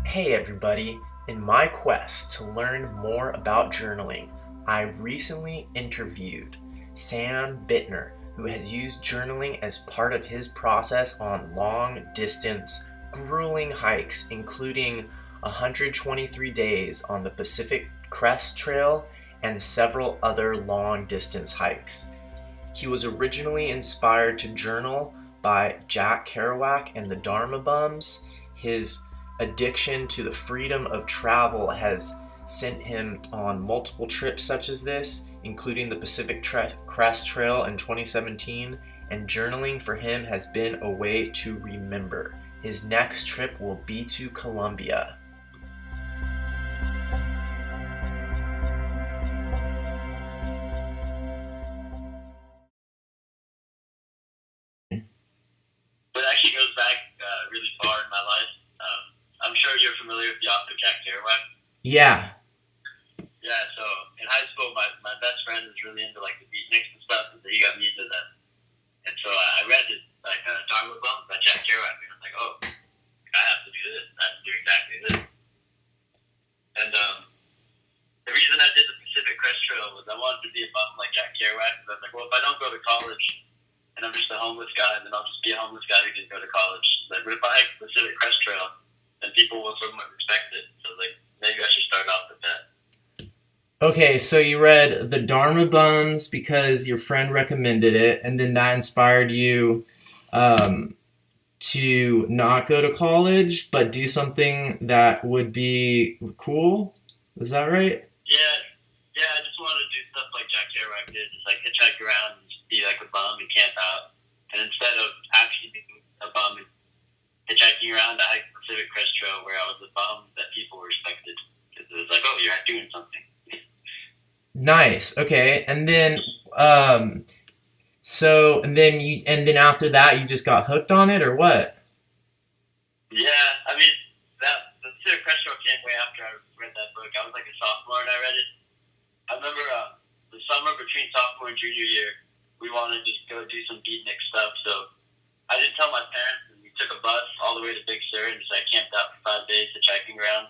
Hey everybody, in my quest to learn more about journaling, I recently interviewed Sam Buettner, who has used journaling as part of his process on long distance, grueling hikes, including 123 days on the Pacific Crest Trail and several other long distance hikes. He was originally inspired to journal by Jack Kerouac and the Dharma Bums. His addiction to the freedom of travel has sent him on multiple trips such as this, including the Pacific Crest Trail in 2017, and journaling for him has been a way to remember. His next trip will be to Colombia. But it actually goes back really far in my life. I'm sure you're familiar with the author Jack Kerouac. Yeah. Yeah, so in high school, my best friend was really into like the beatniks and stuff, and so he got me into them. And so I read it, like Dharma Bum by Jack Kerouac, and I was like, oh, I have to do this. I have to do exactly this. And the reason I did the Pacific Crest Trail was I wanted to be a bum like Jack Kerouac. Because I was like, well, if I don't go to college and I'm just a homeless guy, then I'll just be a homeless guy who didn't go to college. Like, but if I hike the Pacific Crest Trail, then people will somewhat respect it. So like, maybe I should start off with that. Okay, so you read the Dharma Bums because your friend recommended it, and then that inspired you to not go to college, but do something that would be cool. Is that right? Yeah, I just wanted to do stuff like Jack Kerouac did, just like hitchhike around and just be like a bum and camp out. And instead of actually being a bum and hitchhiking around, I hiked the Pacific Crest Trail where I was a bum that people respected. Because it was like, oh, you're doing something. Nice. Okay, and then and then after that, you just got hooked on it, or what? Yeah, I mean, the Pacific Crest Trail came way after I read that book. I was like a sophomore and I read it. I remember the summer between sophomore and junior year, we wanted to go do some beatnik stuff. So I didn't tell my parents, and we took a bus all the way to Big Sur and just like camped out for 5 days hitchhiking around.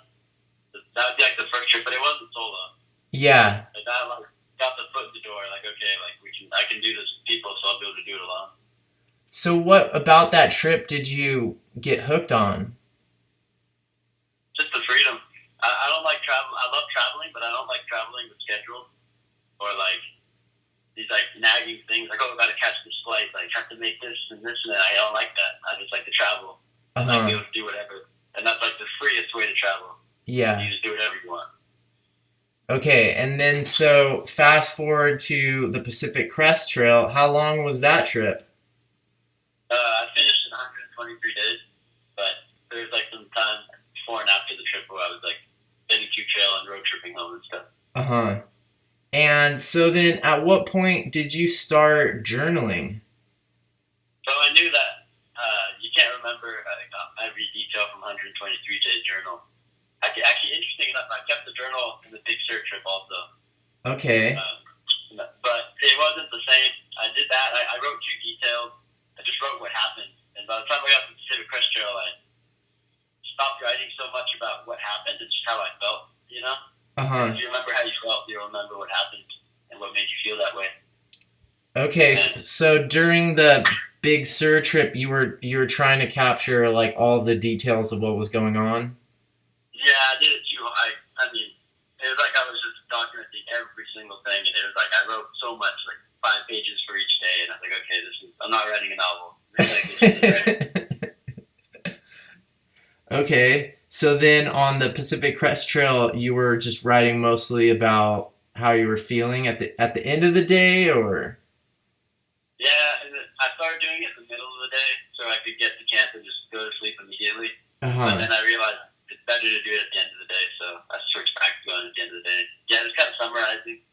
So that would be like the first trip, but it wasn't solo. Yeah. Like I like got the foot in the door. Like okay, like I can do this with people, so I'll be able to do it alone. So what about that trip did you get hooked on? Just the freedom. I don't like travel. I love traveling, but I don't like traveling with schedules or like these like nagging things. Like, oh, I got to catch this flight. Like, have to make this and this and that. I don't like that. I just like to travel. And like be able to do whatever. And that's like the freest way to travel. Yeah. You just do whatever you want. Okay, and then so fast forward to the Pacific Crest Trail. How long was that trip? I finished in 123 days, but there was like some time before and after the trip where I was like heading to trail and road tripping home and stuff. Uh-huh. And so then at what point did you start journaling? So I knew that you can't remember every detail from 123 days journal. Actually, interesting enough, I kept the journal in the Big Sur trip also. Okay. But it wasn't the same. I did that. I wrote too detailed. I just wrote what happened. And by the time I got to the Pacific Crest Trail, I stopped writing so much about what happened and just how I felt, you know? Uh-huh. If you remember how you felt, you'll remember what happened and what made you feel that way. Okay, so during the Big Sur trip, you were trying to capture like all the details of what was going on? Yeah, I did it too. I mean, it was like I was just documenting every single thing, and it was like I wrote so much, like 5 pages for each day, and I was like, okay, I'm not writing a novel. Okay, so then on the Pacific Crest Trail, you were just writing mostly about how you were feeling at the end of the day, or? Yeah, and I started doing it in the middle of the day, so I could get to camp and just go to sleep immediately. Uh-huh. But then I realized it's better to do it at the end of the day, so I switched back to going at the end of the day. Yeah, it was kind of summarizing.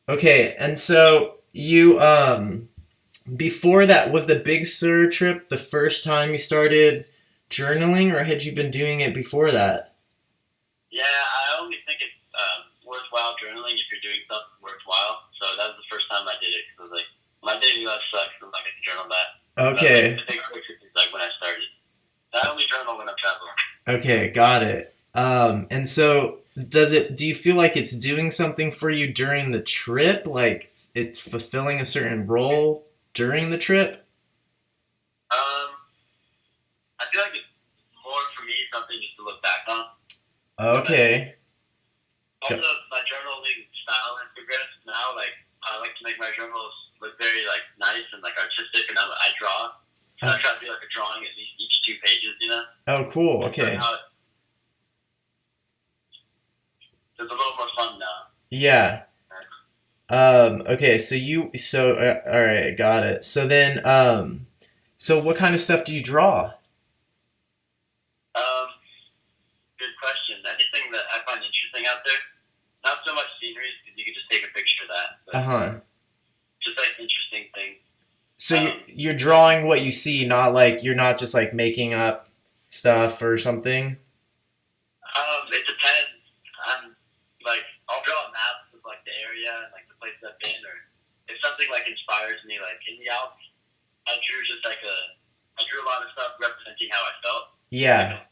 Okay, and so you before that, was the Big Sur trip the first time you started journaling, or had you been doing it before that? Yeah, I only think it's worthwhile journaling if you're doing something worthwhile. So that was the first time I did it, because I was like, my daily life sucks, I'm not going to journal that. Okay. The big picture is like when I started. I only journal when I'm traveling. Okay, got it. And so do you feel like it's doing something for you during the trip? Like it's fulfilling a certain role during the trip? Um, I feel like it's more for me something just to look back on. But Okay. also, my journaling style has progressed now. Like, I like to make my journals look very like nice and like artistic, and I draw. So I try to do like a drawing at least each 2 pages, you know. Oh, cool. So Okay. now it's a little more fun now. Yeah. Okay, all right, got it. So what kind of stuff do you draw? Um, Good question. Anything that I find interesting out there. Not so much sceneries because you can just take a picture of that, but Uh-huh. just like interesting things. So you're Like drawing what you see, not like you're not just like making up stuff or something. it depends. I'm like I'll draw a map of like the area and like the place I've been, or if something like inspires me, like in the Alps, I drew a lot of stuff representing how I felt. Like Yeah.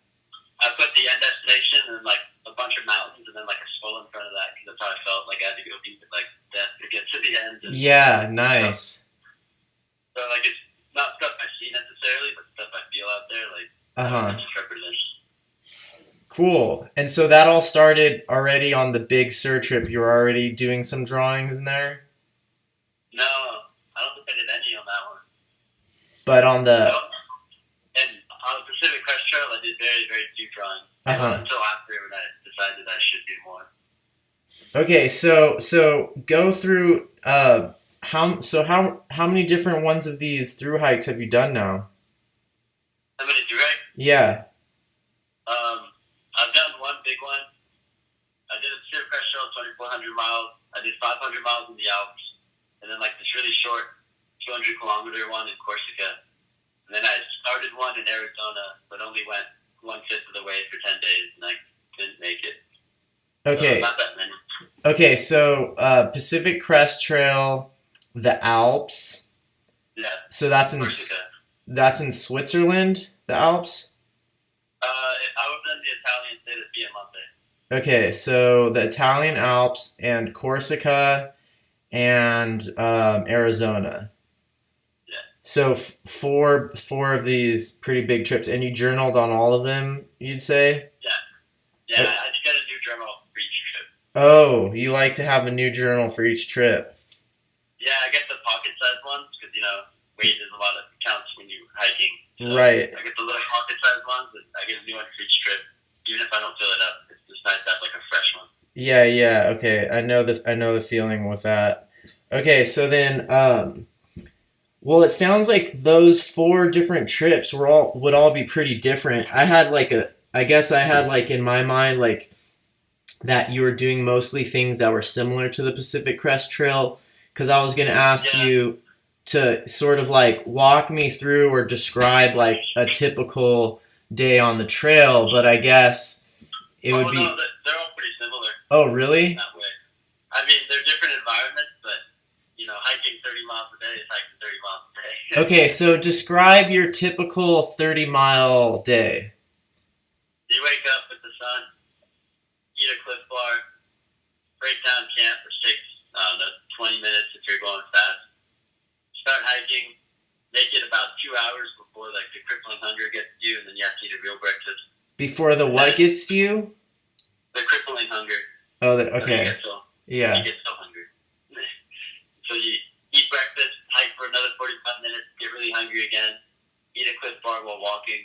I put the end destination and like a bunch of mountains and then like a skull in front of that because that's how I felt. Like I had to go deep with like death to get to the end. And Yeah, stuff. nice. So like it's not stuff I see necessarily, but stuff I feel out there. Like Uh-huh. it just represents. Cool. And so that all started already on the Big Sur trip. You were already doing some drawings in there? No, I don't think I did any on that one. But on No, the and on the Pacific Crest Trail, I did very very few drawings. It uh-huh. wasn't until after when I decided I should do more. Okay, so go through how many different ones of these through hikes have you done now? How many direct? Yeah. I've done one big one. I did a Pacific Crest Trail, 2,400 miles. I did 500 miles in the Alps, and then like this really short 200-kilometer one in Corsica. And then I started one in Arizona, but only went 1/5 of the way for 10 days, and I didn't make it. So Okay. not that many. Okay, so Pacific Crest Trail, the Alps. Yeah, So Corsica. that's in Switzerland, the Alps. I was in the Italian state of Piemonte. Okay, so the Italian Alps and Corsica and Arizona. Yeah, So four of these pretty big trips, and you journaled on all of them, you'd say? yeah, yeah. I just got a new journal for each trip. Oh, you like to have a new journal for each trip. Yeah, I get the pocket-sized ones because weight is a lot of counts when you're hiking. So Right. I get the little pocket-sized ones, and I get a new one for each trip. Even if I don't fill it up, it's just nice to have like a fresh one. Yeah, yeah, okay. I know the feeling with that. Okay, so then well, it sounds like those four different trips would all be pretty different. I guess I had like in my mind like that you were doing mostly things that were similar to the Pacific Crest Trail because I was going to ask Yeah. you to sort of like walk me through or describe like a typical day on the trail, but I guess it would be No, they're all pretty similar Oh, in really? that way. I mean, they're different environments, but hiking 30 miles a day is hiking 30 miles a day. Okay, so describe your typical 30-mile day. You wake up with the sun, eat a Cliff Bar, break down camp for 20 minutes if you're going fast. Start hiking, make it about 2 hours before like the crippling hunger gets to you, and then you have to eat a real breakfast. Before the what gets to you? The crippling hunger. Oh, You okay. you Yeah. get so hungry. So you eat breakfast, hike for another 45 minutes, get really hungry again, eat a Cliff Bar while walking,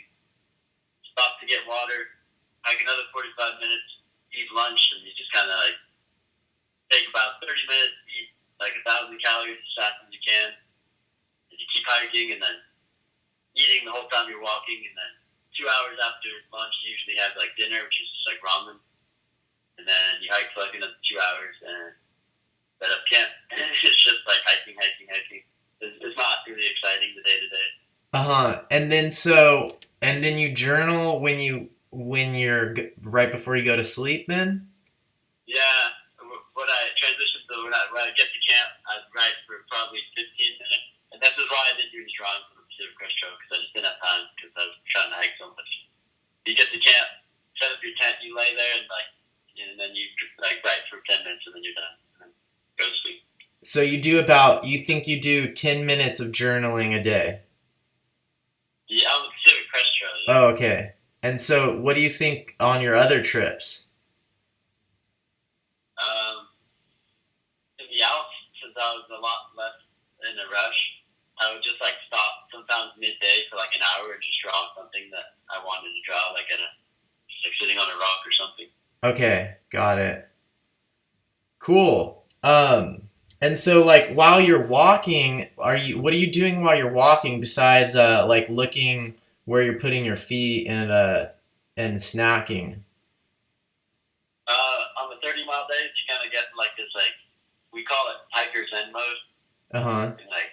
stop to get water, hike another 45 minutes, eat lunch, and you just kind of like take about 30 minutes, eat like 1,000 calories as fast as you can, and you keep hiking, and then eating the whole time you're walking, and then 2 hours after lunch you usually have like dinner, which is just like ramen, and then you hike for like another 2 hours and set up camp. And it's just like hiking. It's not really exciting the day to day. Uh-huh. And then you journal when you're right before you go to sleep then? Yeah, what I transitioned to when I get to camp, I'd write for probably 15 minutes, and this is why I didn't do any drawing for the Pacific Crest Trail because I just didn't have time because I was trying to hike so much. You get to camp, set up your tent, you you lay there and then you like write for 10 minutes and then you're done. And then go to sleep. So you think you do 10 minutes of journaling a day? Yeah, I'm a Pacific Crest Trail. Yeah. Oh, okay. And so what do you think on your other trips? In the Alps, since I was a lot less in a rush, I would just like stop sometimes midday for like an hour and just draw something that I wanted to draw, like like sitting on a rock or something. Okay, got it. Cool. And so like while you're walking, what are you doing while you're walking besides like looking where you're putting your feet and snacking? On the 30-mile days, you kind of get like this, like, we call it hiker zen mode. Uh-huh. And like,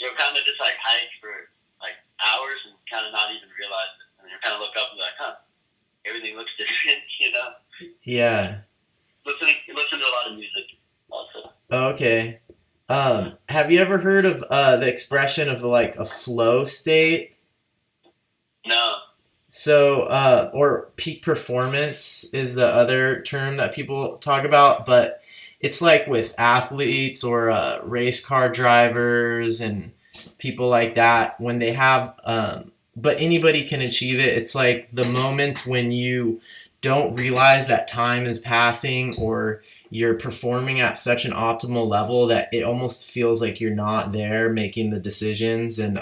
you'll kind of just like hike for like hours and kind of not even realize it. And you kind of look up and be like, huh, everything looks different, you know? Yeah. Listen to a lot of music also. Okay. Have you ever heard of the expression of like a flow state? No. So, or peak performance is the other term that people talk about, but it's like with athletes or race car drivers and people like that when they have, but anybody can achieve it. It's like the moments when you don't realize that time is passing or you're performing at such an optimal level that it almost feels like you're not there making the decisions and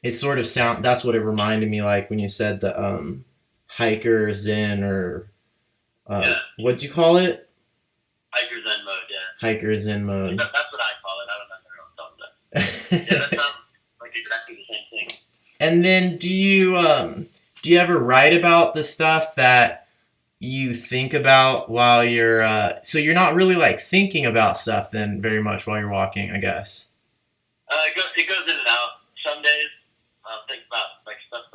it sort of that's what it reminded me like when you said the hiker zen or Yeah. what'd you call it? Hiker zen mode, yeah. Hiker zen mode. That's what I call it. I don't know if everyone calls that. Yeah, that sounds like exactly the same thing. And then do you ever write about the stuff that you think about while you're so you're not really like thinking about stuff then very much while you're walking, I guess? It goes in and out. Some days I'll think about like stuff.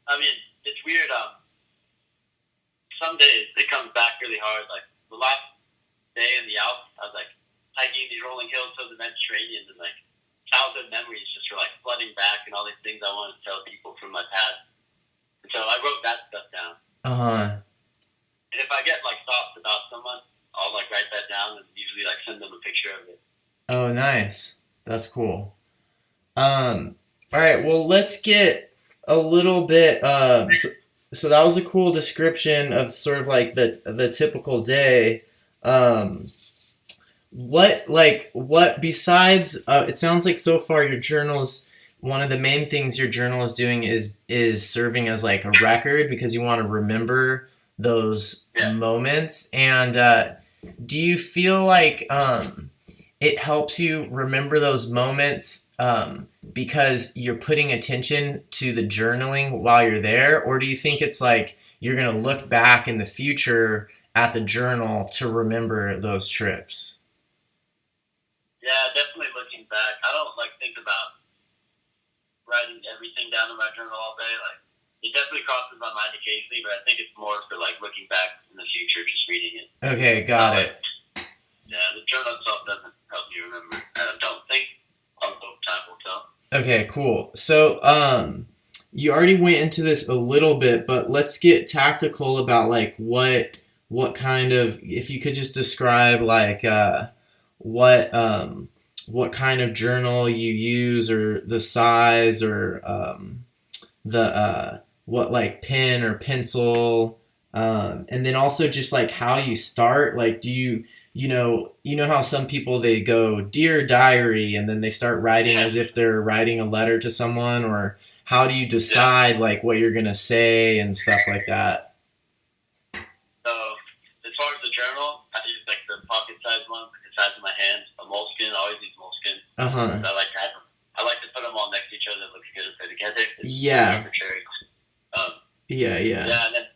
I mean, it's weird. Some days it comes back really hard. Like the last day in the Alps, I was like hiking these rolling hills to the Mediterranean, and like childhood memories just were like flooding back, and all these things I wanted to tell people from my past. And so I wrote that stuff down. And if I get like thoughts about someone, I'll like write that down and usually like send them a picture of it. Oh, nice. That's cool. All right, well, let's get a little bit. So that was a cool description of sort of like the typical day. What besides? It sounds like so far your journal's one of the main things your journal is doing is serving as like a record because you want to remember those moments. And do you feel like it helps you remember those moments because you're putting attention to the journaling while you're there? Or do you think it's like you're going to look back in the future at the journal to remember those trips? Yeah, definitely looking back. I don't like think about writing everything down in my journal all day. Like it definitely crosses my mind occasionally, but I think it's more for like looking back in the future, just reading it. Okay, got it. Yeah, the journal itself doesn't help you remember. I don't think. Although time will tell. Okay, cool. So, you already went into this a little bit, but let's get tactical about like what kind of, if you could just describe like what kind of journal you use or the size or the what like pen or pencil, and then also just like how you start. Like, do you know how some people they go dear diary and then they start writing as if they're writing a letter to someone, or how do you decide like what you're gonna say and stuff like that? So as far as the journal, I use like the pocket size one, the size of my hand, a moleskin. I always use moleskin. Uh-huh. So I like to put them all next to each other. It looks good if they're together. It's Yeah. arbitrary. Yeah. Yeah, and then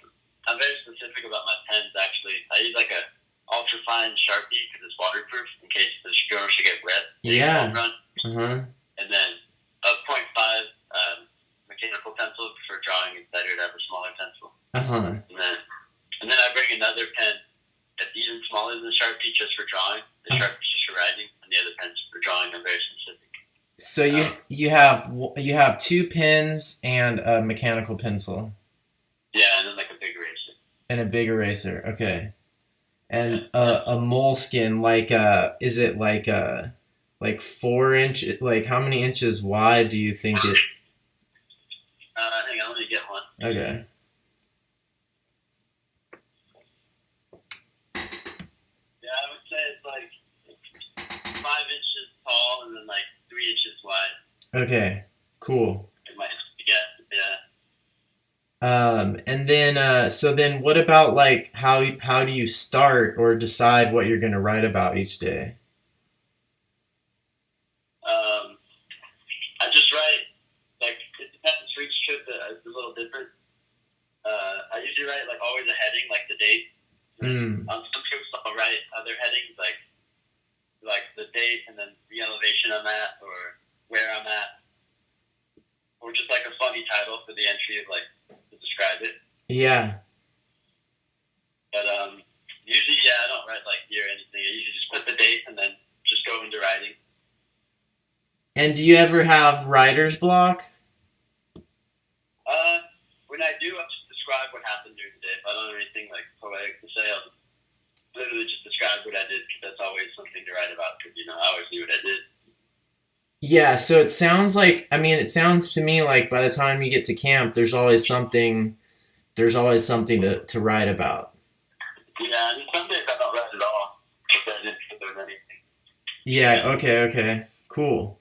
I'm very specific about my pens. Actually, I use like a ultra fine Sharpie because it's waterproof in case the journal should get wet. Yeah. Uh-huh. And then a .5 mechanical pencil for drawing. It's better to have a smaller pencil. Uh-huh. And then I bring another pen that's even smaller than the Sharpie just for drawing. The Sharpie's just for writing, and the other pen's for drawing. I'm very specific. So you have two pens and a mechanical pencil. Yeah, and then like a big eraser. And a big eraser. Okay. Yeah, And yeah. a moleskin, like is it like 4 inch? Like how many inches wide do you think it? Hang on, let me get one. Okay. Yeah, I would say it's like 5 inches tall and then like 3 inches wide. Okay. Cool. It might get, yeah. And then so then what about like how do you start or decide what you're gonna write about each day? Um, I just write like it depends for each trip. It's a little different. I usually write like always a heading, like the date. Mm. On some trips, I'll write other headings like the date and then the elevation I'm at or where I'm at, or just like a funny title for the entry of like to describe it. Yeah. But usually, yeah, I don't write like year or anything. I usually just put the date and then just go into writing. And do you ever have writer's block? When I do, I'll just describe what happened during the day. If I don't have anything like poetic to say, I'll literally just describe what I did because that's always something to write about. Because I always knew what I did. Yeah, so it sounds like I mean it sounds to me like by the time you get to camp there's always something to write about. Yeah, and some days I don't write at all because I didn't think there was anything. Yeah, okay. Cool.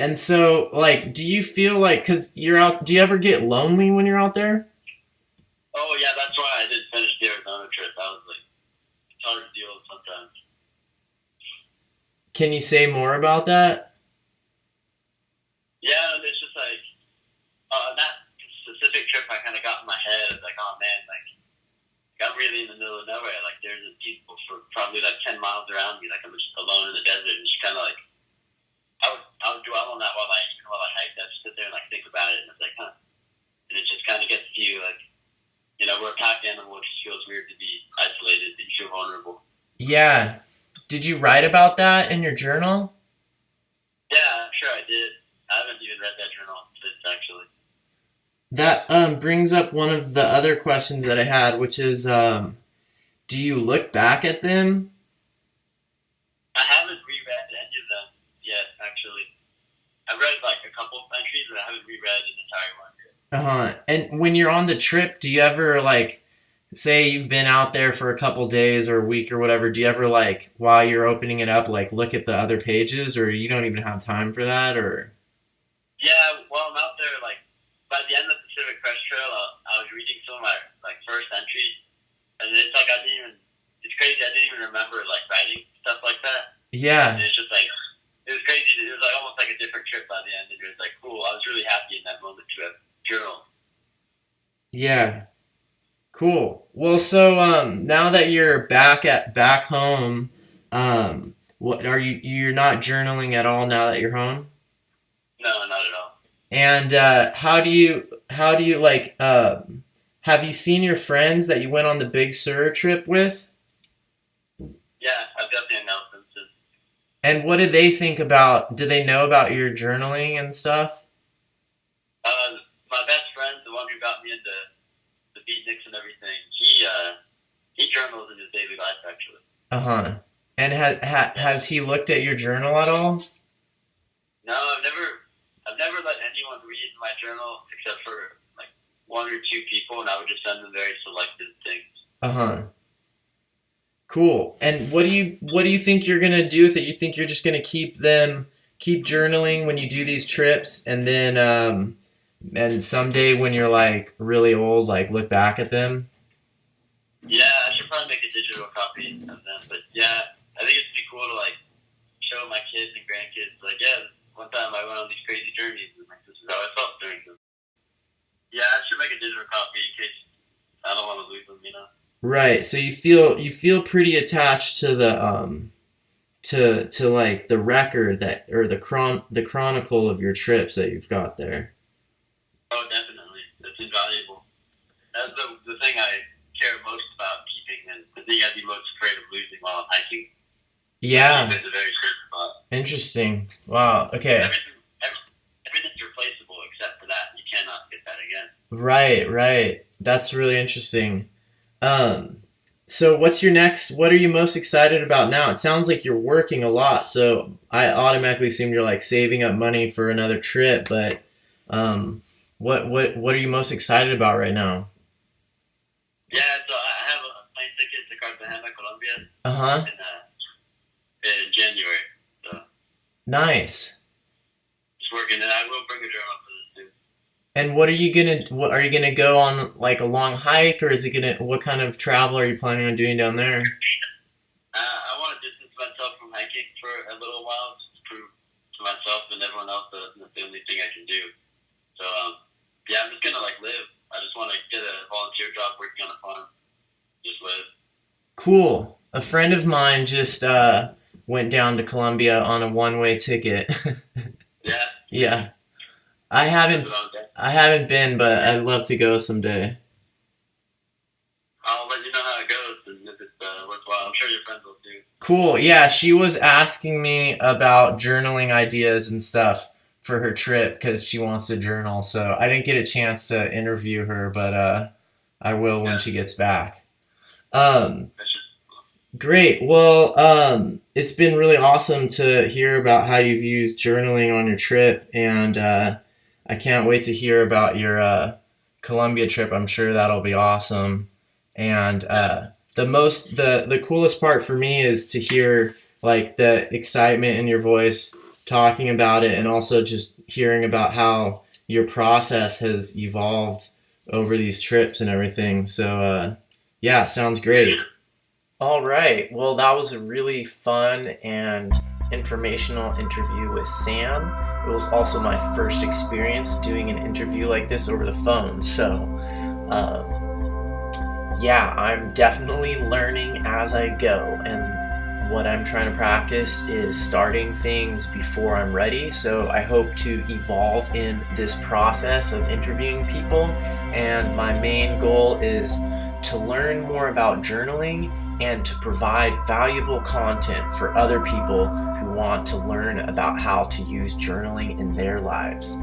And so like do you feel like cuz you're out do you ever get lonely when you're out there? Oh yeah, that's why I did finish the Arizona trip. I was like, it's hard to deal with sometimes. Can you say more about that? Yeah, and it's just like that specific trip, I kind of got in my head like, oh man, like I'm really in the middle of nowhere. Like there's people for probably like 10 miles around me. Like I'm just alone in the desert, and just kind of like I would dwell on that while I hiked. I just sit there and like think about it, and it's like, huh. And it just kind of gets to you like, we're a pack animal. It just feels weird to be isolated. You feel vulnerable. Yeah. Did you write about that in your journal? Yeah, I'm sure I did. I haven't even read that journal since actually. That brings up one of the other questions that I had, which is do you look back at them? I haven't reread any of them yet, actually. I've read like a couple of entries, but I haven't reread an entire one yet. Uh-huh. And when you're on the trip, do you ever like say you've been out there for a couple days or a week or whatever, do you ever like while you're opening it up like look at the other pages or you don't even have time for that or Yeah, while I'm out there, like by the end of the Pacific Crest Trail, I was reading some of my like first entries, and it's like it's crazy. I didn't even remember like writing stuff like that, and yeah. it's just like it was crazy. It was like almost like a different trip by the end, and it was like cool. I was really happy in that moment to have journal. Yeah. Cool. Well, so now that you're back home, what are you're not journaling at all now that you're home? No, not at all. And how do you like have you seen your friends that you went on the Big Sur trip with? Yeah, I've definitely announced them since. And what did they think about? Do they know about your journaling and stuff? My best friend, the one who got me into the beatniks and everything, he journals in his daily life actually. Uh-huh. And Yeah. has he looked at your journal at all? No, I've never let anyone read my journal except for like one or two people, and I would just send them very selective things. Uh-huh. Cool. And what do you think you're gonna do with it? You think you're just gonna keep journaling when you do these trips, and then and someday when you're like really old, like look back at them? Yeah, I should probably make a digital copy of them, but yeah, I think it'd be cool to like show my kids and grandkids like, yeah, one time I went on these crazy journeys, and like this is how I felt during them. Yeah, I should make a digital copy in case I don't want to lose them. Right. So you feel pretty attached to the to like the record that or the chronicle of your trips that you've got there. Oh, definitely, it's invaluable. That's the thing I care most about keeping, and the thing I'd be most afraid of losing while I'm hiking. So keep Yeah. it in a very safe spot. Interesting. Wow. Because Okay. everything's replaceable except for that. You cannot get that again. Right. That's really interesting. So what are you most excited about now? It sounds like you're working a lot, so I automatically assume you're like saving up money for another trip, but what are you most excited about right now? Yeah, so I have a plane ticket to Cartagena, Colombia Uh-huh. in January. So Nice. just working, and I will bring a journal for this too. And what are you gonna go on like a long hike or is it gonna what kind of travel are you planning on doing down there? I want to distance myself from hiking for a little while, just to prove to myself and everyone else that that's the only thing I can do. So yeah, I'm just gonna like live. I just want to get a volunteer job working on a farm, just live. Cool. A friend of mine just went down to Colombia on a one-way ticket. Yeah, Yeah. I that's haven't what I'm doing. I haven't been, but I'd love to go someday. I'll let you know how it goes and if it's worthwhile. I'm sure your friends will too. Cool. Yeah, she was asking me about journaling ideas and stuff for her trip because she wants to journal. So I didn't get a chance to interview her, but I will when Yeah, she gets back. Um, that's just Great. Well, it's been really awesome to hear about how you've used journaling on your trip, and I can't wait to hear about your Colombia trip. I'm sure that'll be awesome. And yeah. the coolest part for me is to hear like the excitement in your voice talking about it, and also just hearing about how your process has evolved over these trips and everything. So yeah, sounds great. All right. Well, that was a really fun and informational interview with Sam. It was also my first experience doing an interview like this over the phone. So, yeah, I'm definitely learning as I go. And what I'm trying to practice is starting things before I'm ready. So, I hope to evolve in this process of interviewing people. And my main goal is to learn more about journaling and to provide valuable content for other people who want to learn about how to use journaling in their lives.